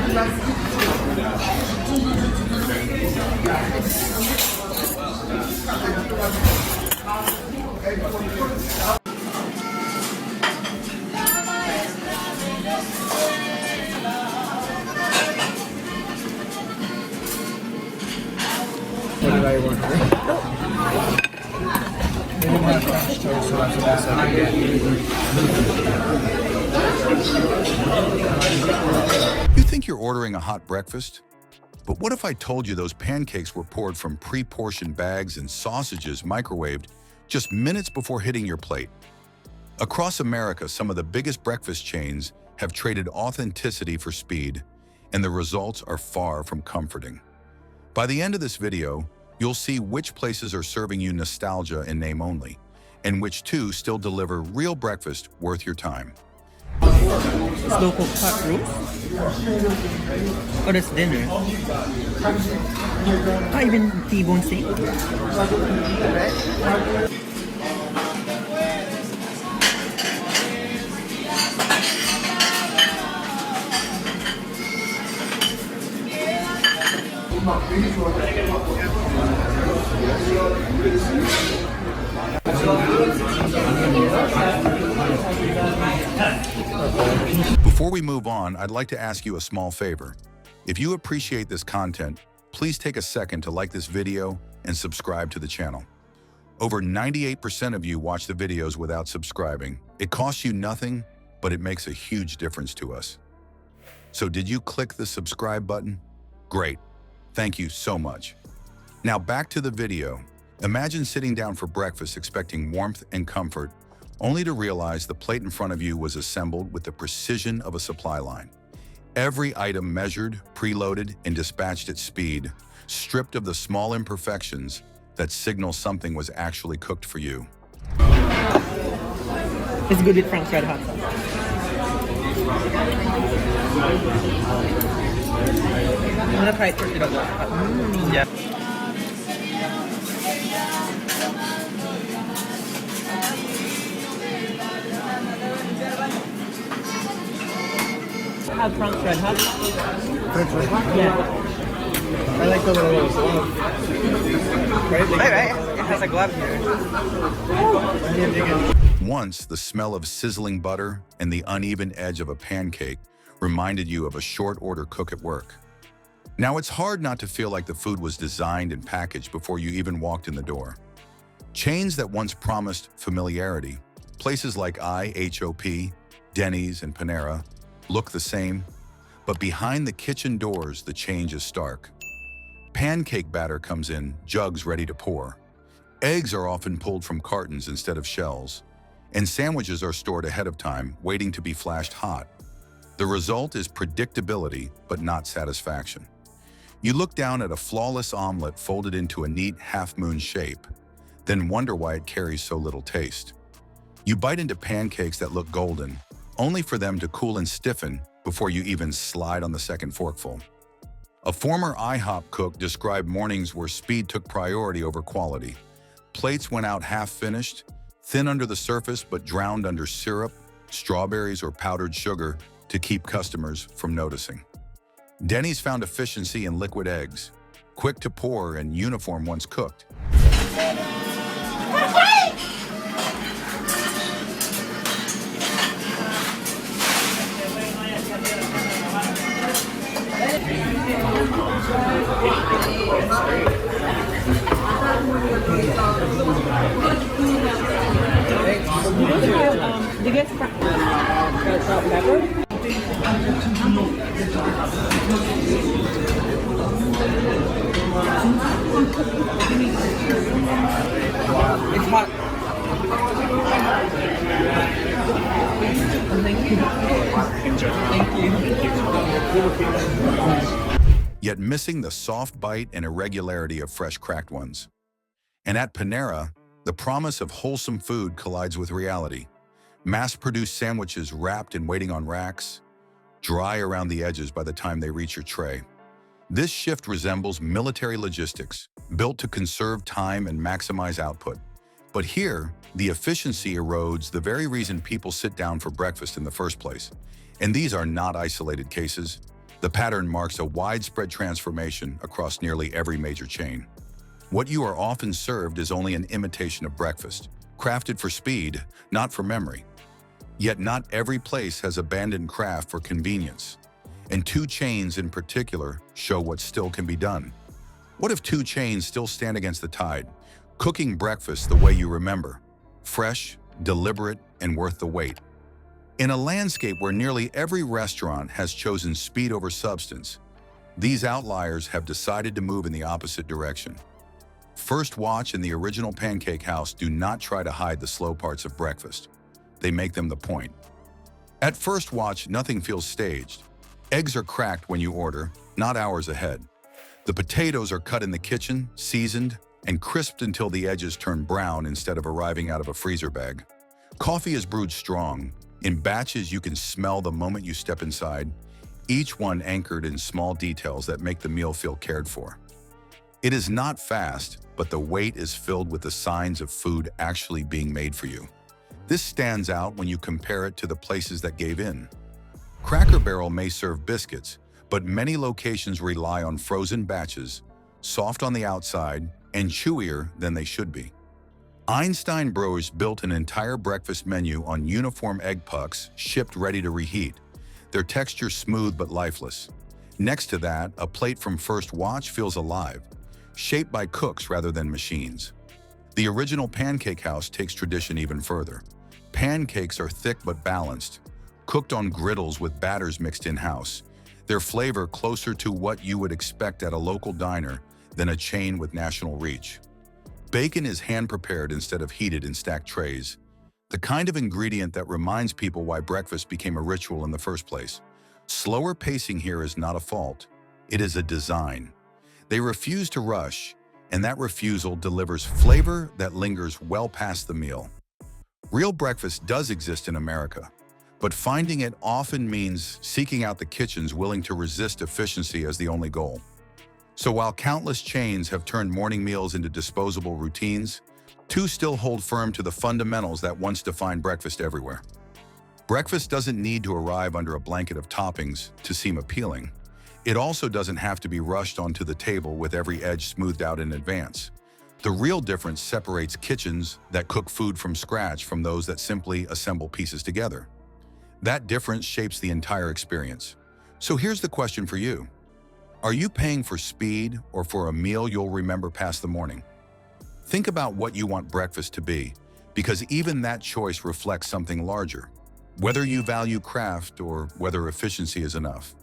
What did I order? They didn't have French toast, so that's what I said. You think you're ordering a hot breakfast? But what if I told you those pancakes were poured from pre-portioned bags and sausages microwaved just minutes before hitting your plate? Across America, some of the biggest breakfast chains have traded authenticity for speed, and the results are far from comforting. By the end of this video, you'll see which places are serving you nostalgia in name only, and which two still deliver real breakfast worth your time. Slow cooked hot roast? Or that's dinner? Even T-bone steak? Before we move on, I'd like to ask you a small favor. If you appreciate this content, please take a second to like this video and subscribe to the channel. Over 98% of you watch the videos without subscribing. It costs you nothing, but it makes a huge difference to us. So did you click the subscribe button? Great. Thank you so much. Now back to the video. Imagine sitting down for breakfast expecting warmth and comfort, only to realize the plate in front of you was assembled with the precision of a supply line. Every item measured, preloaded, and dispatched at speed, stripped of the small imperfections that signal something was actually cooked for you. It's good with Frank's Red Hot sauce. I'm gonna try it first without the hot. Yeah. Have Frank's Red Hot? French Red Hot? Yeah. I like the little Right. It has a glove here. Once, the smell of sizzling butter and the uneven edge of a pancake reminded you of a short order cook at work. Now it's hard not to feel like the food was designed and packaged before you even walked in the door. Chains that once promised familiarity, places like IHOP, Denny's, and Panera, look the same, but behind the kitchen doors, the change is stark. Pancake batter comes in, jugs ready to pour. Eggs are often pulled from cartons instead of shells, and sandwiches are stored ahead of time, waiting to be flashed hot. The result is predictability, but not satisfaction. You look down at a flawless omelet folded into a neat half-moon shape, then wonder why it carries so little taste. You bite into pancakes that look golden, only for them to cool and stiffen before you even slide on the second forkful. A former IHOP cook described mornings where speed took priority over quality. Plates went out half-finished, thin under the surface but drowned under syrup, strawberries, or powdered sugar to keep customers from noticing. Denny's found efficiency in liquid eggs, quick to pour and uniform once cooked. Do you guys salt pepper? It's hot. Thank you. Yet missing the soft bite and irregularity of fresh cracked ones. And at Panera, the promise of wholesome food collides with reality. Mass-produced sandwiches wrapped and waiting on racks, dry around the edges by the time they reach your tray. This shift resembles military logistics, built to conserve time and maximize output. But here, the efficiency erodes the very reason people sit down for breakfast in the first place. And these are not isolated cases. The pattern marks a widespread transformation across nearly every major chain. What you are often served is only an imitation of breakfast, crafted for speed, not for memory. Yet not every place has abandoned craft for convenience. And two chains in particular show what still can be done. What if two chains still stand against the tide, cooking breakfast the way you remember, fresh, deliberate, and worth the wait? In a landscape where nearly every restaurant has chosen speed over substance, these outliers have decided to move in the opposite direction. First Watch and the original Pancake House do not try to hide the slow parts of breakfast. They make them the point. At First Watch, nothing feels staged. Eggs are cracked when you order, not hours ahead. The potatoes are cut in the kitchen, seasoned, and crisped until the edges turn brown instead of arriving out of a freezer bag. Coffee is brewed strong, in batches you can smell the moment you step inside, each one anchored in small details that make the meal feel cared for. It is not fast, but the wait is filled with the signs of food actually being made for you. This stands out when you compare it to the places that gave in. Cracker Barrel may serve biscuits, but many locations rely on frozen batches, soft on the outside and chewier than they should be. Einstein Bros built an entire breakfast menu on uniform egg pucks shipped ready to reheat, their texture smooth but lifeless. Next to that, a plate from First Watch feels alive, shaped by cooks rather than machines. The original Pancake House takes tradition even further. Pancakes are thick but balanced, cooked on griddles with batters mixed in-house, their flavor closer to what you would expect at a local diner than a chain with national reach. Bacon is hand-prepared instead of heated in stacked trays, the kind of ingredient that reminds people why breakfast became a ritual in the first place. Slower pacing here is not a fault, it is a design. They refuse to rush, and that refusal delivers flavor that lingers well past the meal. Real breakfast does exist in America, but finding it often means seeking out the kitchens willing to resist efficiency as the only goal. So while countless chains have turned morning meals into disposable routines, two still hold firm to the fundamentals that once defined breakfast everywhere. Breakfast doesn't need to arrive under a blanket of toppings to seem appealing. It also doesn't have to be rushed onto the table with every edge smoothed out in advance. The real difference separates kitchens that cook food from scratch from those that simply assemble pieces together. That difference shapes the entire experience. So here's the question for you. Are you paying for speed or for a meal you'll remember past the morning? Think about what you want breakfast to be, because even that choice reflects something larger. Whether you value craft or whether efficiency is enough.